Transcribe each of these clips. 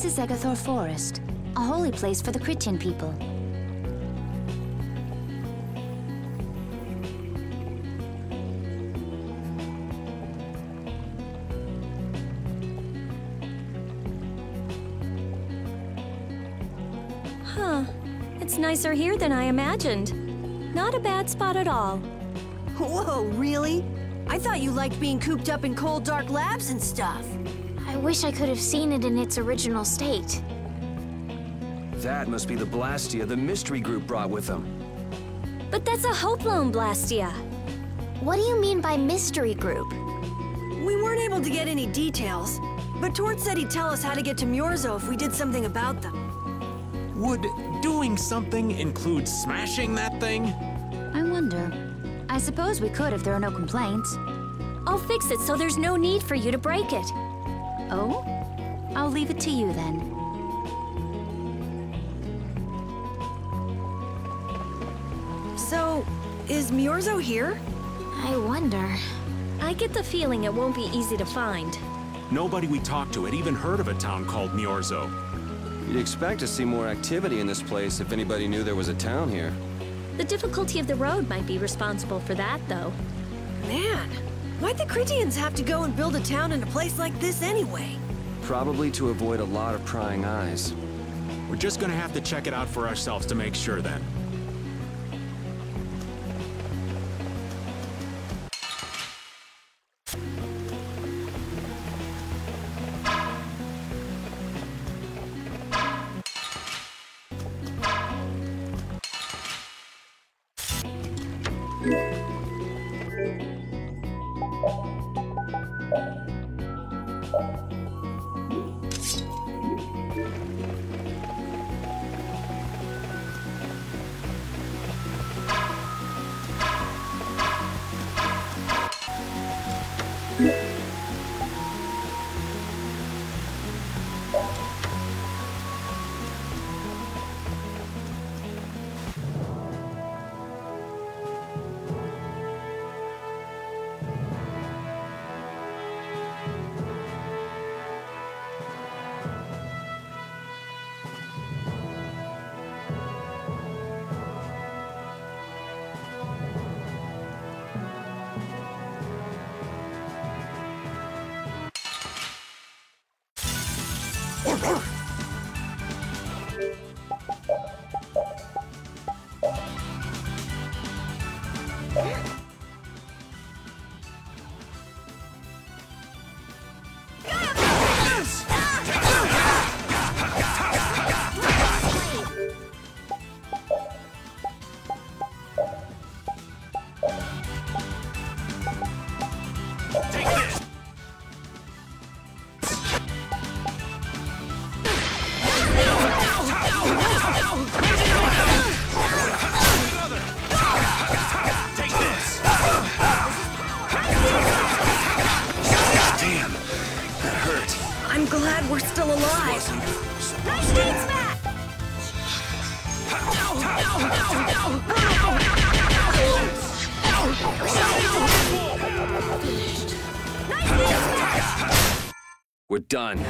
This is Egathor Forest, a holy place for the Christian people. Huh. It's nicer here than I imagined. Not a bad spot at all. Whoa, really? I thought you liked being cooped up in cold, dark labs and stuff. I wish I could have seen it in its original state. That must be the Blastia the mystery group brought with them. But that's a Hope Loan Blastia. What do you mean by mystery group? We weren't able to get any details, but Tord said he'd tell us how to get to Myorzo if we did something about them. Would doing something include smashing that thing? I wonder. I suppose we could if there are no complaints. I'll fix it so there's no need for you to break it. Oh? I'll leave it to you then. So, is Myorzo here? I wonder. I get the feeling it won't be easy to find. Nobody we talked to had even heard of a town called Myorzo. You'd expect to see more activity in this place if anybody knew there was a town here. The difficulty of the road might be responsible for that, though. Man, why'd the Critians have to go and build a town in a place like this anyway? Probably to avoid a lot of prying eyes. We're just gonna have to check it out for ourselves to make sure then. I'm glad we're still alive. Nice dates back! We're done.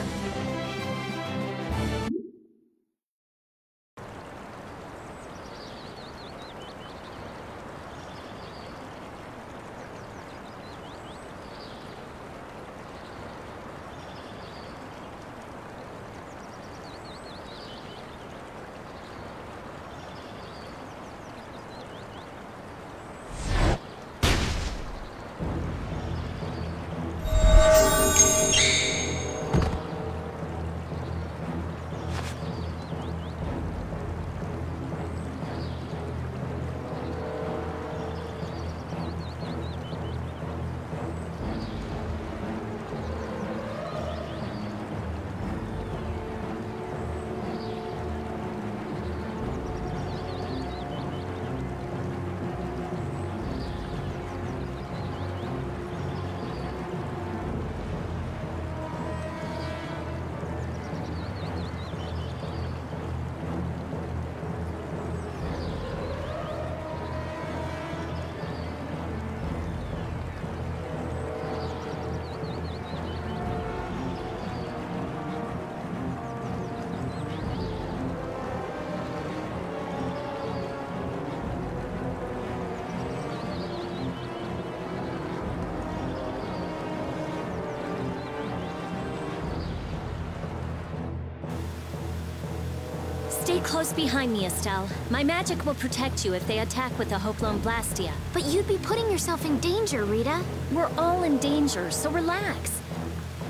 close behind me, Estelle. My magic will protect you if they attack with the Hoplon Blastia. But you'd be putting yourself in danger, Rita. We're all in danger, so relax.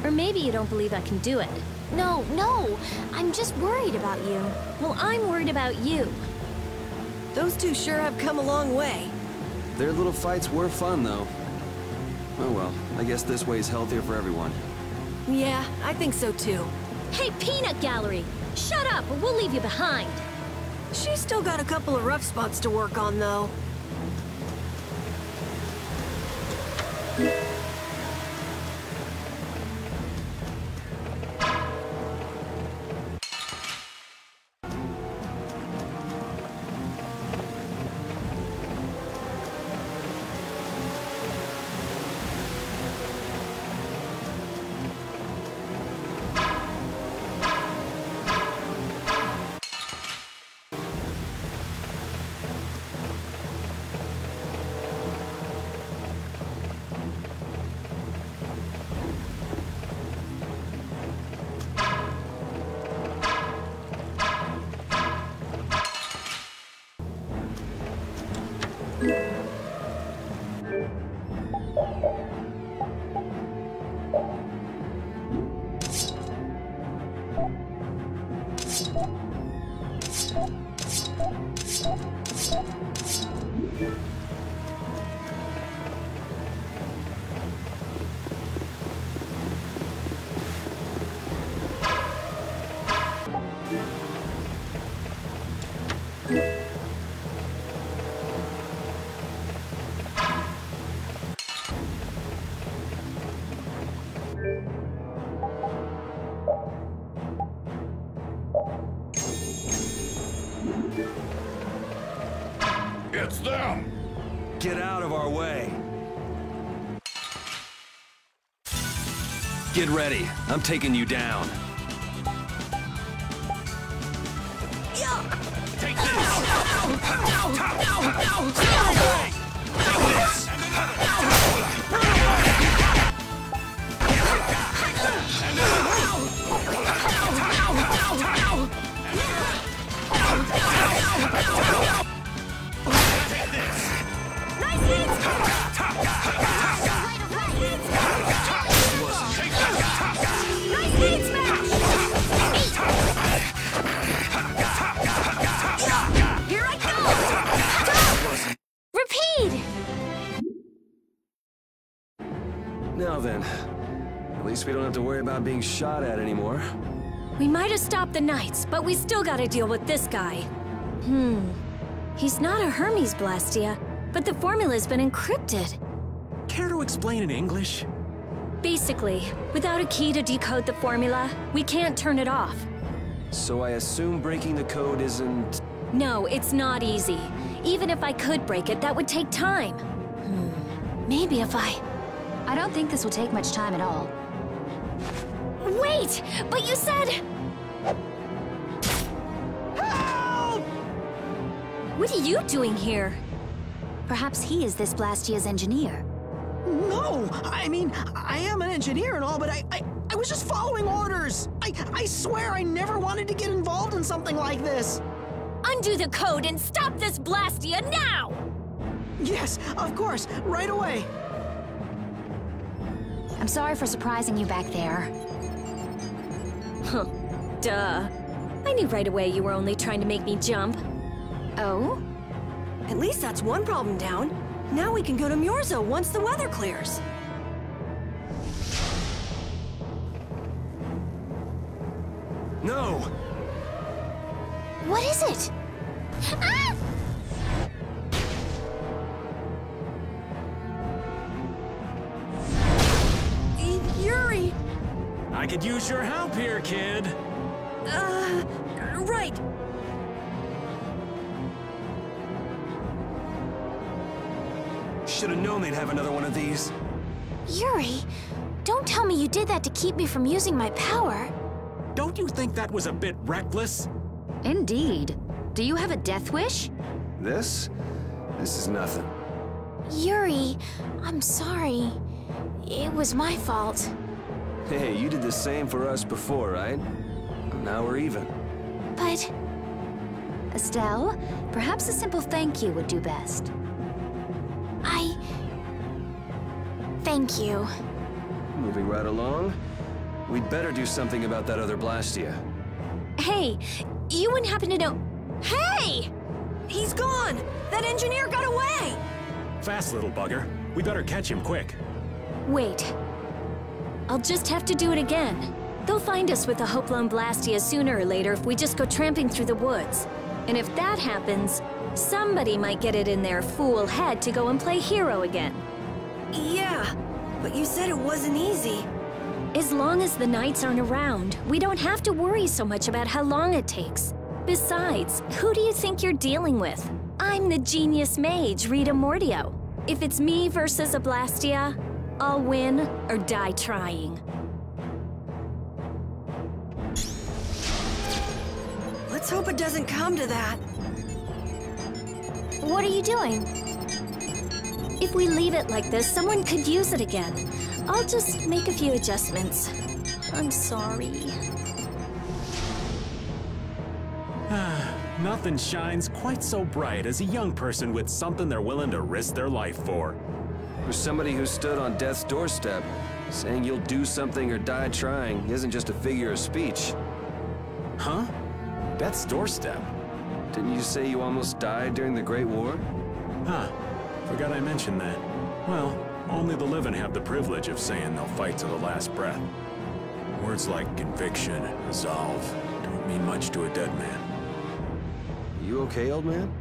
Or maybe you don't believe I can do it. No, no. I'm just worried about you. Well, I'm worried about you. Those two sure have come a long way. Their little fights were fun, though. Oh well, I guess this way's healthier for everyone. Yeah, I think so too. Hey, Peanut Gallery! Shut up, or we'll leave you behind. She's still got a couple of rough spots to work on, though. It's them! Get out of our way! Get ready. I'm taking you down. Take this! Now then, at least we don't have to worry about being shot at anymore. We might have stopped the Knights, but we still gotta deal with this guy. He's not a Hermes Blastia, but the formula's been encrypted. Care to explain in English? Basically, without a key to decode the formula, we can't turn it off. So I assume breaking the code isn't... No, it's not easy. Even if I could break it, that would take time. Maybe if I don't think this will take much time at all. Wait! But you said... Help! What are you doing here? Perhaps he is this Blastia's engineer. No! I mean, I am an engineer and all, but I was just following orders! I swear I never wanted to get involved in something like this! Undo the code and stop this Blastia now! Yes, of course, right away! I'm sorry for surprising you back there. Huh. Duh. I knew right away you were only trying to make me jump. Oh? At least that's one problem down. Now we can go to Myorzo once the weather clears. No! What is it? Ah! Yuri! I could use your help here, kid. Right. Should have known they'd have another one of these. Yuri, don't tell me you did that to keep me from using my power. Don't you think that was a bit reckless? Indeed. Do you have a death wish? This is nothing. Yuri, I'm sorry. It was my fault. Hey, you did the same for us before, right? Now we're even. But Estelle, perhaps a simple thank you would do best. Thank you. Moving right along. We'd better do something about that other Blastia. Hey, you wouldn't happen to know... Hey! He's gone! That engineer got away! Fast, little bugger. We better catch him quick. Wait. I'll just have to do it again. They'll find us with the Hopalong Blastia sooner or later if we just go tramping through the woods. And if that happens, somebody might get it in their fool head to go and play hero again. Yeah, but you said it wasn't easy. As long as the knights aren't around, we don't have to worry so much about how long it takes. Besides, who do you think you're dealing with? I'm the genius mage, Rita Mordio. If it's me versus a Blastia, I'll win or die trying. Let's hope it doesn't come to that. What are you doing? If we leave it like this, someone could use it again. I'll just make a few adjustments. I'm sorry. Nothing shines quite so bright as a young person with something they're willing to risk their life for. For somebody who stood on death's doorstep, saying you'll do something or die trying isn't just a figure of speech. Huh? Death's doorstep? Didn't you say you almost died during the Great War? Huh. Forgot I mentioned that. Well, only the living have the privilege of saying they'll fight to the last breath. Words like conviction, resolve, don't mean much to a dead man. You okay, old man?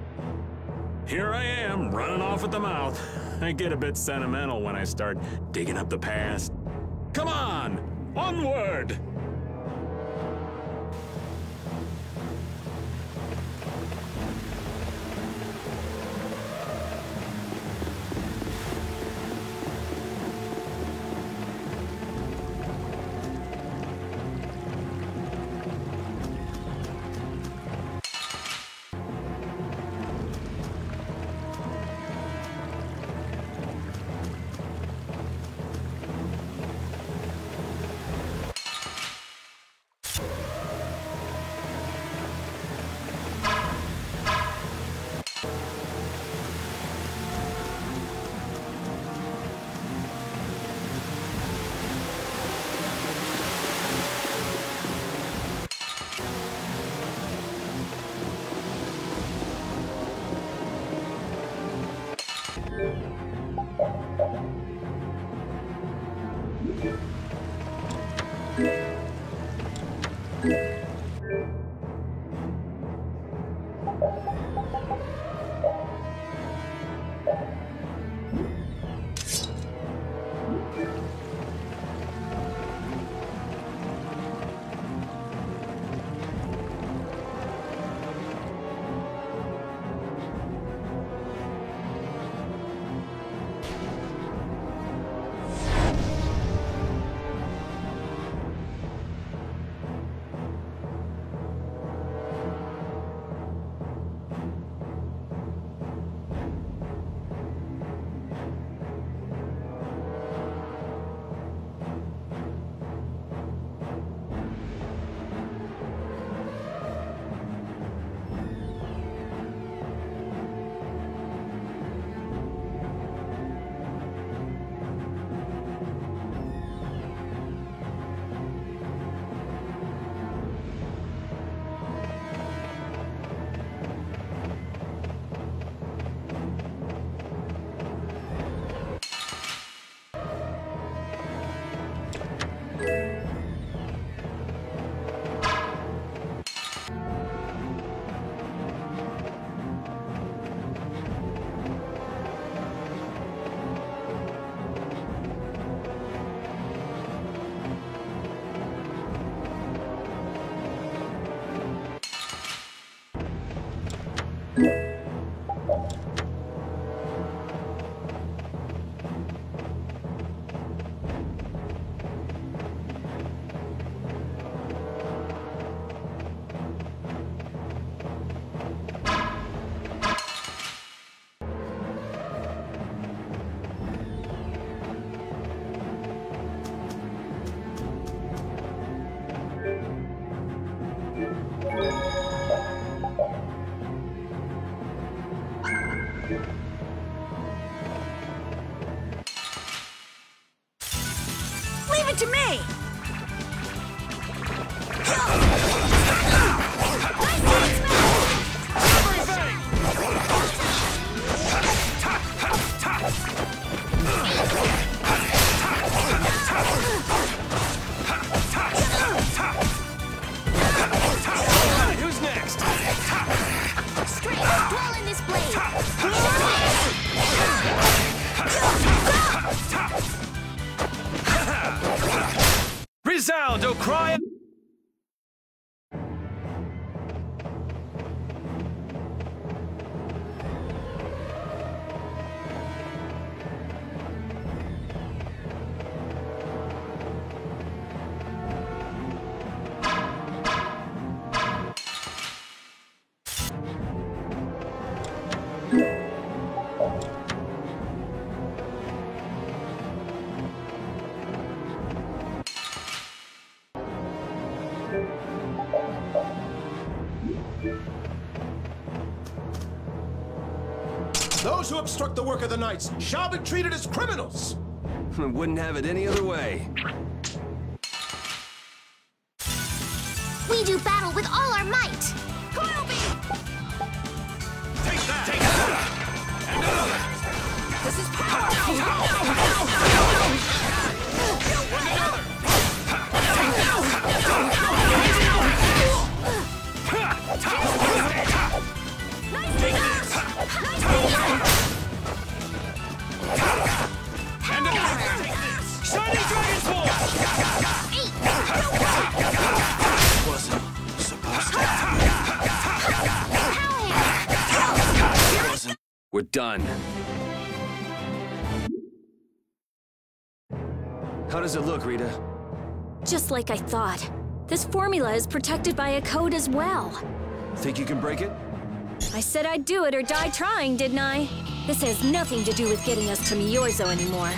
Here I am, running off at the mouth. I get a bit sentimental when I start digging up the past. Come on! Onward! to me! Who's next? Straight up, dwell in this blade. Resound, O cry! Those who obstruct the work of the Knights shall be treated as criminals! Wouldn't have it any other way. We do battle with all our might. Take that! Take that! And another! This is power! And another! Shining Dragon's Ball! Wasn't supposed to. Wasn't. We're done. How does it look, Rita? Just like I thought. This formula is protected by a code as well. Think you can break it? I said I'd do it or die trying, didn't I? This has nothing to do with getting us to Miorzo anymore.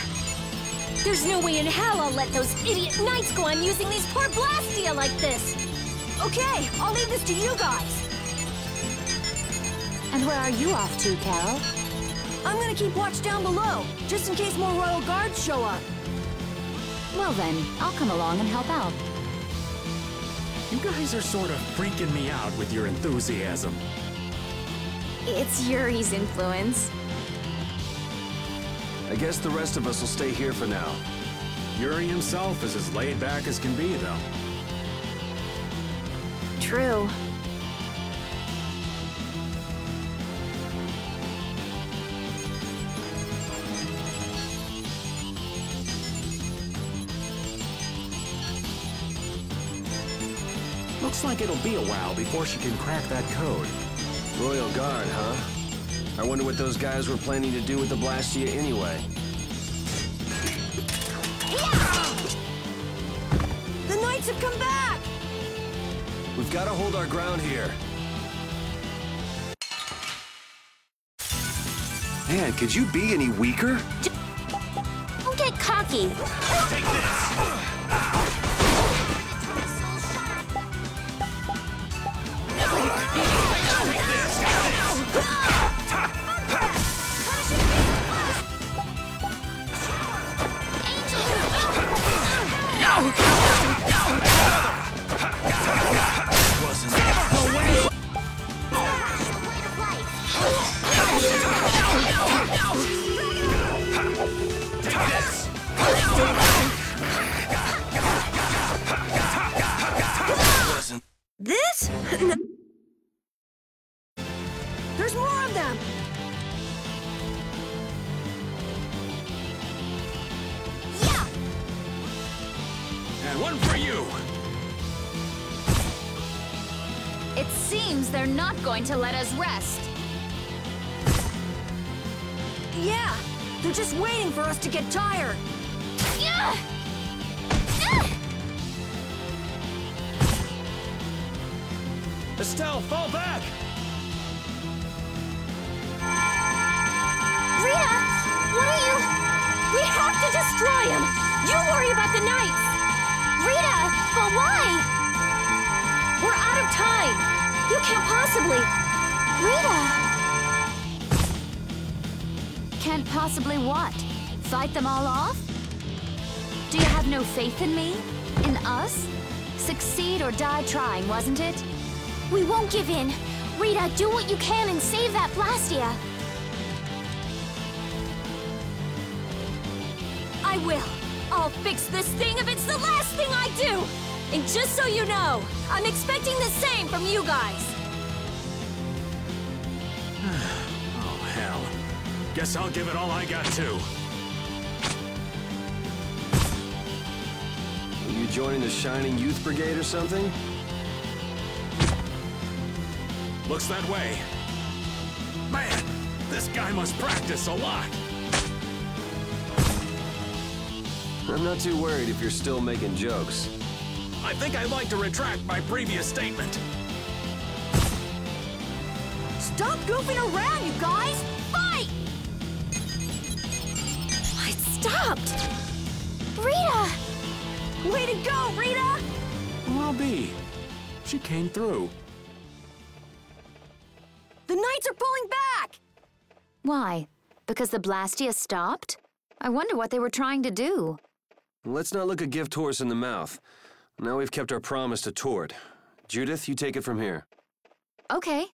There's no way in hell I'll let those idiot knights go on using these poor Blastia like this! Okay, I'll leave this to you guys. And where are you off to, Carol? I'm gonna keep watch down below, just in case more royal guards show up. Well then, I'll come along and help out. You guys are sort of freaking me out with your enthusiasm. It's Yuri's influence. I guess the rest of us will stay here for now. Yuri himself is as laid back as can be, though. True. Looks like it'll be a while before she can crack that code. Royal Guard, huh? I wonder what those guys were planning to do with the Blastia anyway. The Knights have come back! We've got to hold our ground here. Man, could you be any weaker? Don't get cocky. Take this! This? There's more of them! Yeah! And one for you! It seems they're not going to let us rest. Yeah! They're just waiting for us to get tired! Yeah! Estelle, fall back! Rita! What are you... We have to destroy him! You worry about the knights! Rita! But why? We're out of time! You can't possibly... Rita! Can't possibly what? Fight them all off? Do you have no faith in me? In us? Succeed or die trying, wasn't it? We won't give in. Rita, do what you can and save that Blastia. I will. I'll fix this thing if it's the last thing I do! And just so you know, I'm expecting the same from you guys. Oh, hell. Guess I'll give it all I got, too. Are you joining the Shining Youth Brigade or something? Looks that way. Man, this guy must practice a lot. I'm not too worried if you're still making jokes. I think I'd like to retract my previous statement. Stop goofing around, you guys! Fight! I stopped! Rita! Way to go, Rita! Well, B. She came through. The Knights are pulling back! Why? Because the Blastia stopped? I wonder what they were trying to do. Let's not look a gift horse in the mouth. Now we've kept our promise to Tord. Judith, you take it from here. Okay.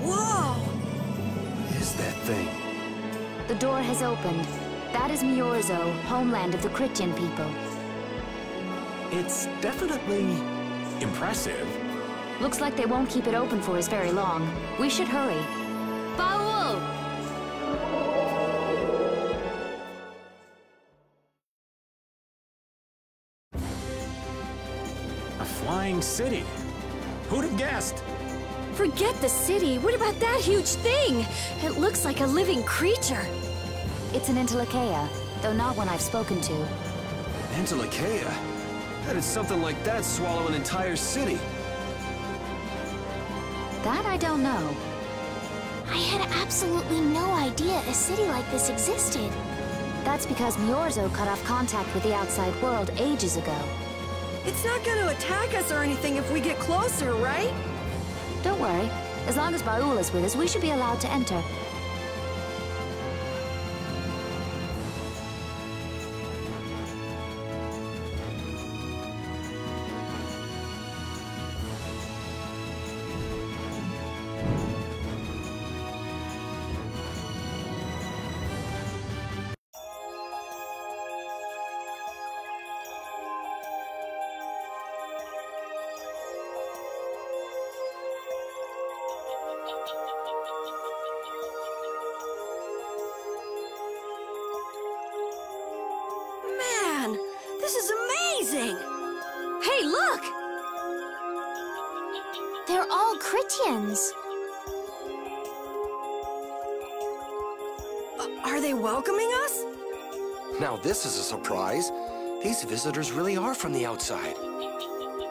Whoa! What is that thing? The door has opened. That is Miorzo, homeland of the Christian people. It's definitely impressive. Looks like they won't keep it open for us very long. We should hurry. Baul! A flying city. Who'd have guessed? Forget the city. What about that huge thing? It looks like a living creature. It's an Entelekea, though not one I've spoken to. Entelekea? How did something like that swallow an entire city? That I don't know. I had absolutely no idea a city like this existed. That's because Miorzo cut off contact with the outside world ages ago. It's not gonna attack us or anything if we get closer, right? Don't worry. As long as Baul is with us, we should be allowed to enter. Man, this is amazing! Hey, look! They're all Christians. Are they welcoming us? Now this is a surprise. These visitors really are from the outside.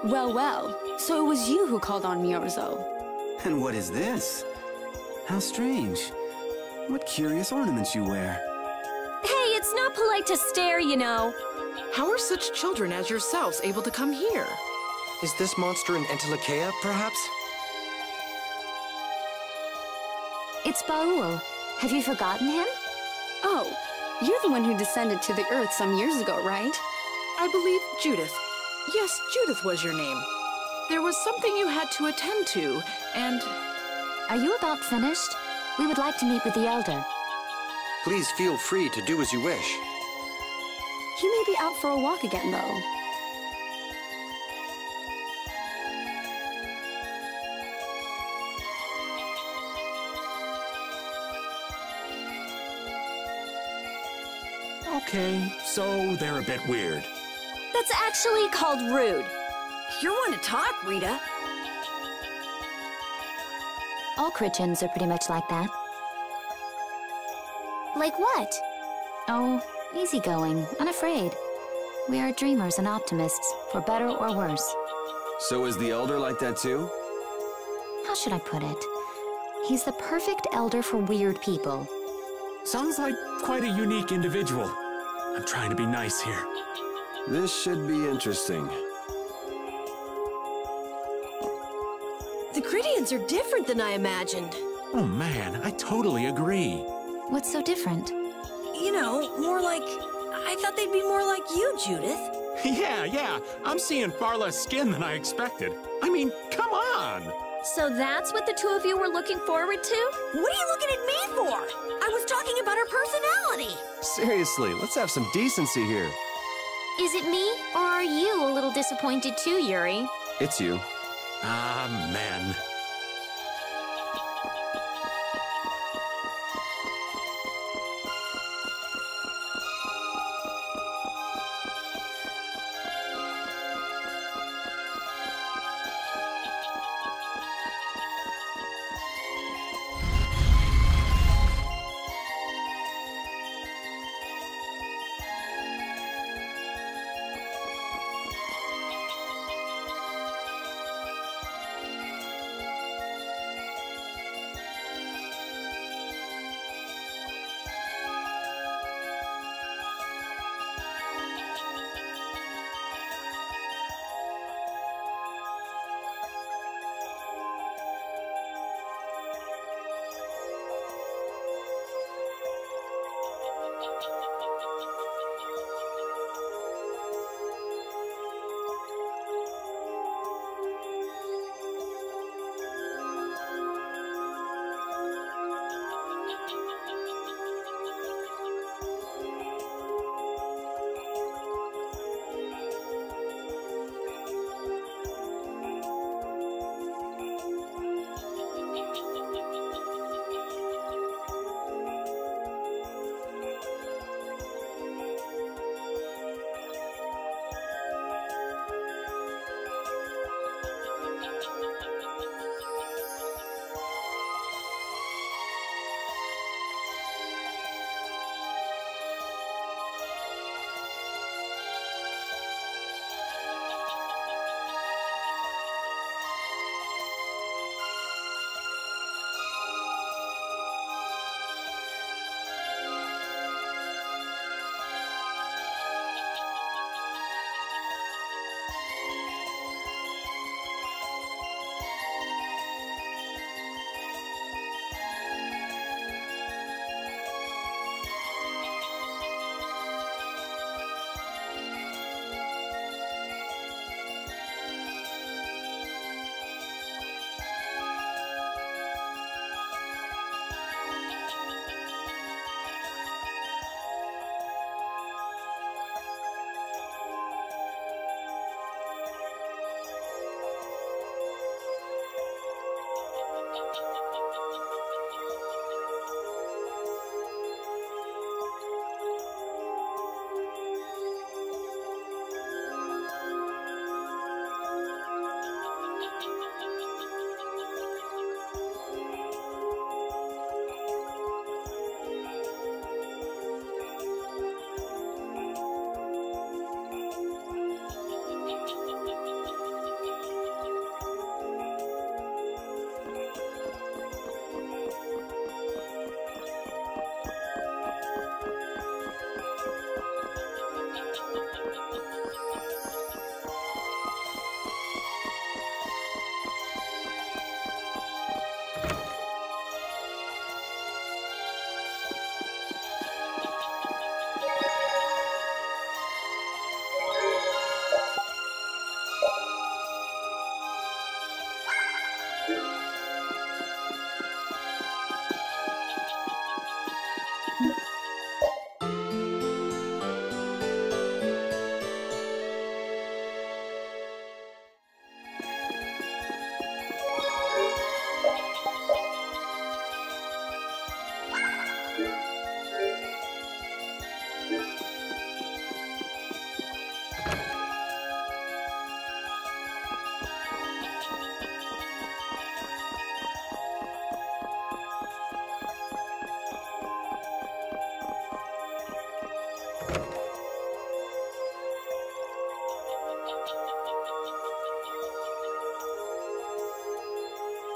Well, well. So it was you who called on Miorzo. And what is this? How strange. What curious ornaments you wear. Hey, it's not polite to stare, you know. How are such children as yourselves able to come here? Is this monster an Entelekea, perhaps? It's Baul. Have you forgotten him? Oh, you're the one who descended to the Earth some years ago, right? I believe Judith. Yes, Judith was your name. There was something you had to attend to, and... Are you about finished? We would like to meet with the Elder. Please feel free to do as you wish. He may be out for a walk again, though. Okay, so they're a bit weird. That's actually called rude. You're one to talk, Rita. All Christians are pretty much like that. Like what? Oh, easygoing, unafraid. We are dreamers and optimists, for better or worse. So is the Elder like that too? How should I put it? He's the perfect elder for weird people. Sounds like quite a unique individual. I'm trying to be nice here. This should be interesting. The Gridians are different than I imagined. Oh man, I totally agree. What's so different? You know, more like... I thought they'd be more like you, Judith. Yeah, I'm seeing far less skin than I expected. I mean, come on! So that's what the two of you were looking forward to? What are you looking at me for? I was talking about her personality. Seriously, let's have some decency here. Is it me, or are you a little disappointed too, Yuri? It's you. Ah, man.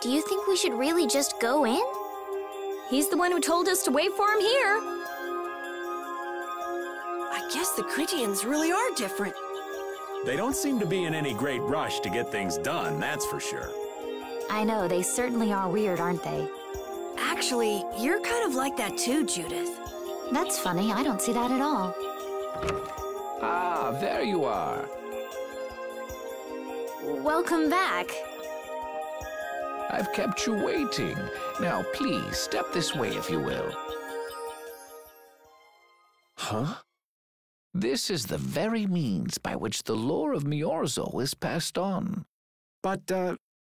Do you think we should really just go in? He's the one who told us to wait for him here. I guess the Critians really are different. They don't seem to be in any great rush to get things done, that's for sure. I know, they certainly are weird, aren't they? Actually, you're kind of like that too, Judith. That's funny, I don't see that at all. Ah, there you are. Welcome back. I've kept you waiting. Now, please, step this way if you will. Huh? This is the very means by which the lore of Miorzo is passed on. But,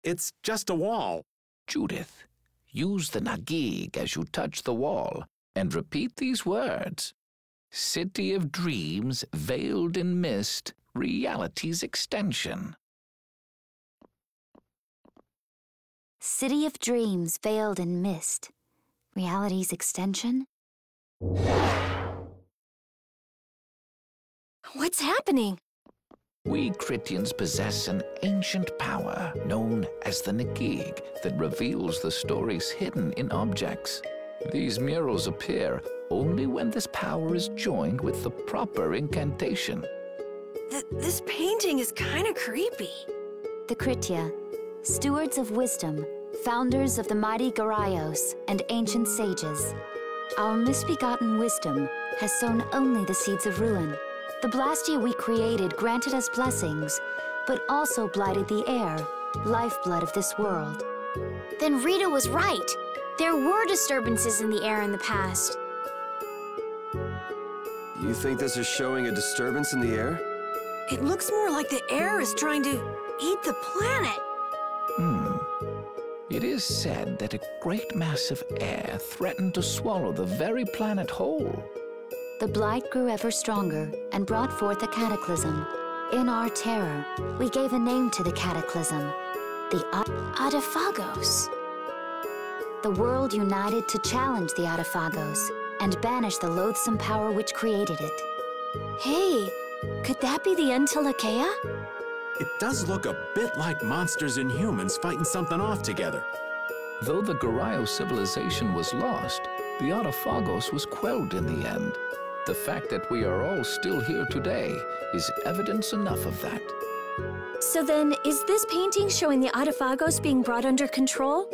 it's just a wall. Judith, use the Nagig as you touch the wall and repeat these words. City of dreams, veiled in mist, reality's extension. City of dreams veiled in mist. Reality's extension? What's happening? We Critians possess an ancient power known as the Nagig that reveals the stories hidden in objects. These murals appear only when this power is joined with the proper incantation. This painting is kind of creepy. The Kritia, stewards of wisdom, founders of the mighty Garaios and ancient sages. Our misbegotten wisdom has sown only the seeds of ruin. The Blastia we created granted us blessings, but also blighted the air, lifeblood of this world. Then Rita was right. There were disturbances in the air in the past. You think this is showing a disturbance in the air? It looks more like the air is trying to eat the planet. It is said that a great mass of air threatened to swallow the very planet whole. The blight grew ever stronger and brought forth a cataclysm. In our terror, we gave a name to the cataclysm, the Adaphagos. The world united to challenge the Adaphagos and banish the loathsome power which created it. Hey, could that be the Entelakea? It does look a bit like monsters and humans fighting something off together. Though the Garayo civilization was lost, the Adaphagos was quelled in the end. The fact that we are all still here today is evidence enough of that. So then, is this painting showing the Adaphagos being brought under control?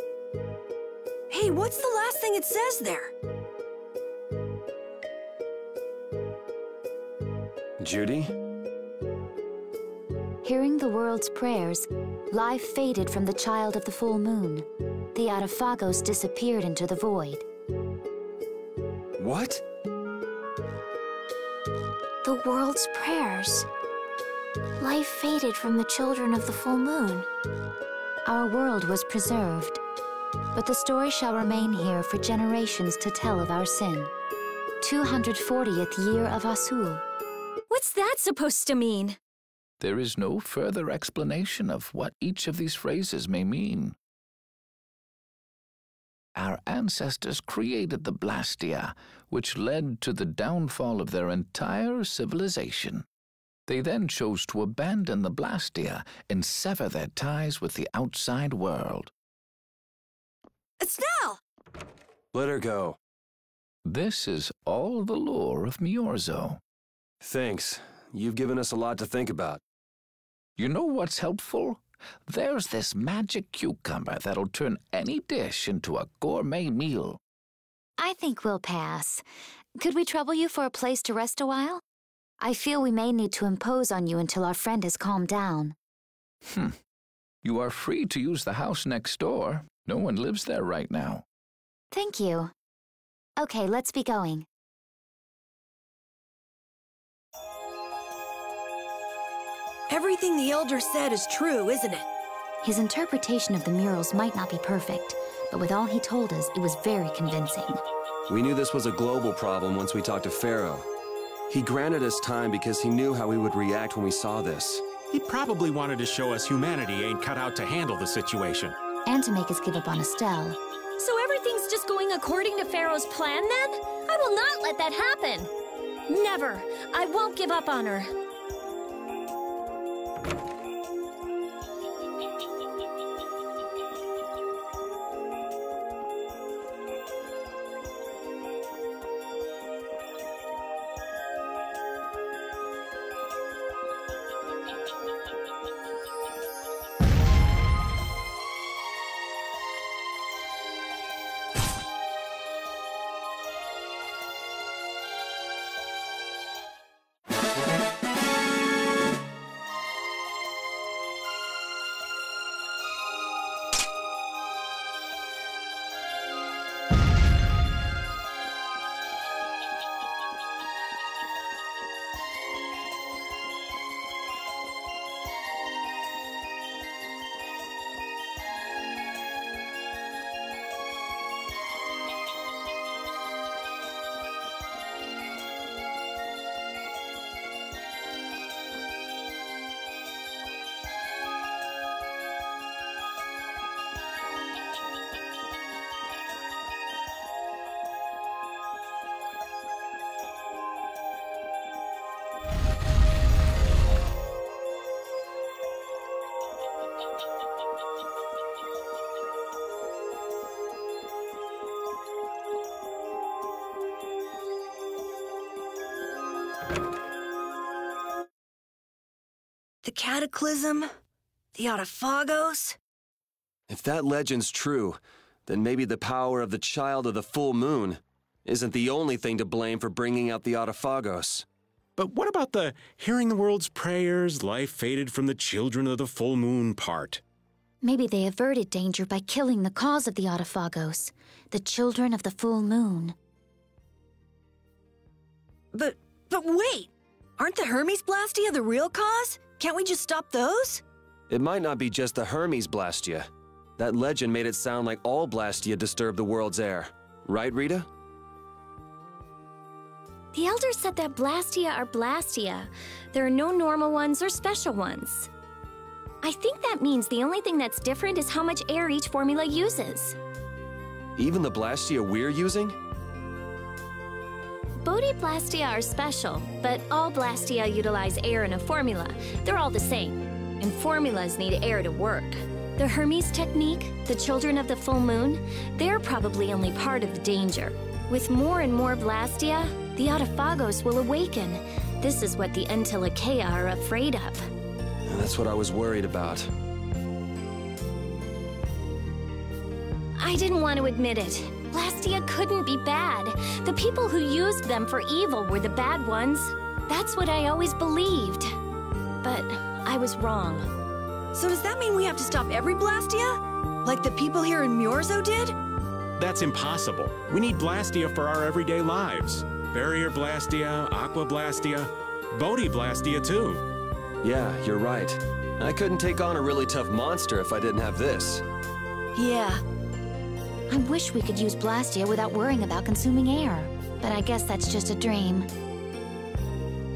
Hey, what's the last thing it says there? Judy? Hearing the world's prayers, life faded from the child of the full moon. The Adaphagos disappeared into the void. What? The world's prayers. Life faded from the children of the full moon. Our world was preserved, but the story shall remain here for generations to tell of our sin. 240th year of Asul. What's that supposed to mean? There is no further explanation of what each of these phrases may mean. Our ancestors created the Blastia, which led to the downfall of their entire civilization. They then chose to abandon the Blastia and sever their ties with the outside world. Estelle! Let her go. This is all the lore of Miorzo. Thanks. You've given us a lot to think about. You know what's helpful? There's this magic cucumber that'll turn any dish into a gourmet meal. I think we'll pass. Could we trouble you for a place to rest a while? I feel we may need to impose on you until our friend has calmed down. You are free to use the house next door. No one lives there right now. Thank you. Okay, let's be going. Everything the Elder said is true, isn't it? His interpretation of the murals might not be perfect, but with all he told us, it was very convincing. We knew this was a global problem once we talked to Pharaoh. He granted us time because he knew how we would react when we saw this. He probably wanted to show us humanity ain't cut out to handle the situation. And to make us give up on Estelle. So everything's just going according to Pharaoh's plan, then? I will not let that happen. Never. I won't give up on her. The Cataclysm? The Autophagos? If that legend's true, then maybe the power of the Child of the Full Moon isn't the only thing to blame for bringing out the Autophagos. But what about the hearing the world's prayers, life faded from the children of the full moon part? Maybe they averted danger by killing the cause of the Autophagos, the children of the full moon. But wait! Aren't the Hermes Blastia the real cause? Can't we just stop those? It might not be just the Hermes Blastia. That legend made it sound like all Blastia disturb the world's air. Right, Rita? The Elders said that Blastia are Blastia. There are no normal ones or special ones. I think that means the only thing that's different is how much air each formula uses. Even the Blastia we're using? Bodhi-Blastia are special, but all Blastia utilize air in a formula. They're all the same, and formulas need air to work. The Hermes technique, the children of the full moon, they're probably only part of the danger. With more and more Blastia, the Autophagos will awaken. This is what the Entelekea are afraid of. That's what I was worried about. I didn't want to admit it. Blastia couldn't be bad. The people who used them for evil were the bad ones. That's what I always believed. But I was wrong. So does that mean we have to stop every Blastia? Like the people here in Myorzo did? That's impossible. We need Blastia for our everyday lives. Barrier Blastia, Aqua Blastia, Bodhi Blastia too. Yeah, you're right. I couldn't take on a really tough monster if I didn't have this. Yeah. I wish we could use Blastia without worrying about consuming air. But I guess that's just a dream.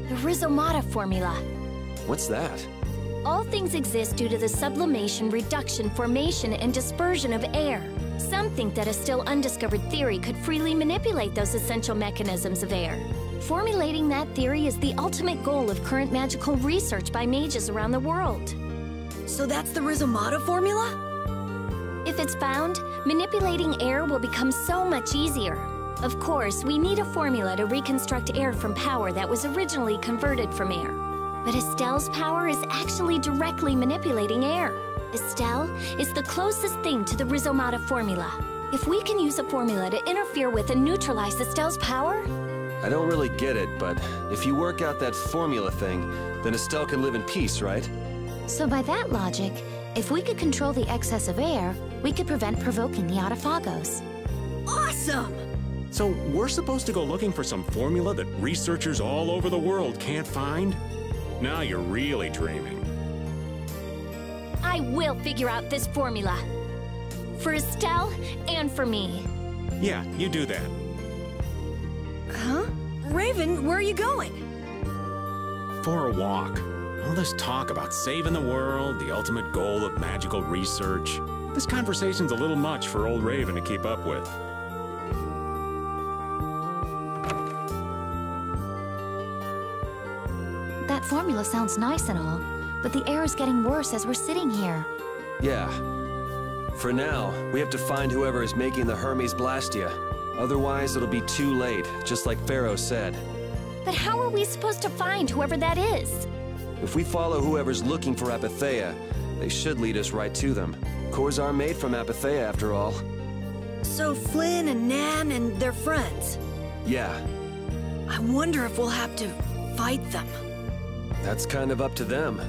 The Rhizomata formula. What's that? All things exist due to the sublimation, reduction, formation, and dispersion of air. Some think that a still undiscovered theory could freely manipulate those essential mechanisms of air. Formulating that theory is the ultimate goal of current magical research by mages around the world. So that's the Rhizomata formula? If it's found, manipulating air will become so much easier. Of course, we need a formula to reconstruct air from power that was originally converted from air. But Estelle's power is actually directly manipulating air. Estelle is the closest thing to the Rhizomata formula. If we can use a formula to interfere with and neutralize Estelle's power... I don't really get it, but if you work out that formula thing, then Estelle can live in peace, right? So by that logic, if we could control the excess of air, we could prevent provoking the Autophagos. Awesome! So we're supposed to go looking for some formula that researchers all over the world can't find? Now you're really dreaming. I will figure out this formula. For Estelle and for me. Yeah, you do that. Huh? Raven, where are you going? For a walk. All this talk about saving the world, the ultimate goal of magical research. This conversation's a little much for old Raven to keep up with. That formula sounds nice and all, but the air is getting worse as we're sitting here. Yeah. For now, we have to find whoever is making the Hermes Blastia. Otherwise, it'll be too late, just like Pharaoh said. But how are we supposed to find whoever that is? If we follow whoever's looking for Apatheia, they should lead us right to them. Cores are made from Apatheia, after all. So Flynn and Nan and their friends? Yeah. I wonder if we'll have to fight them. That's kind of up to them.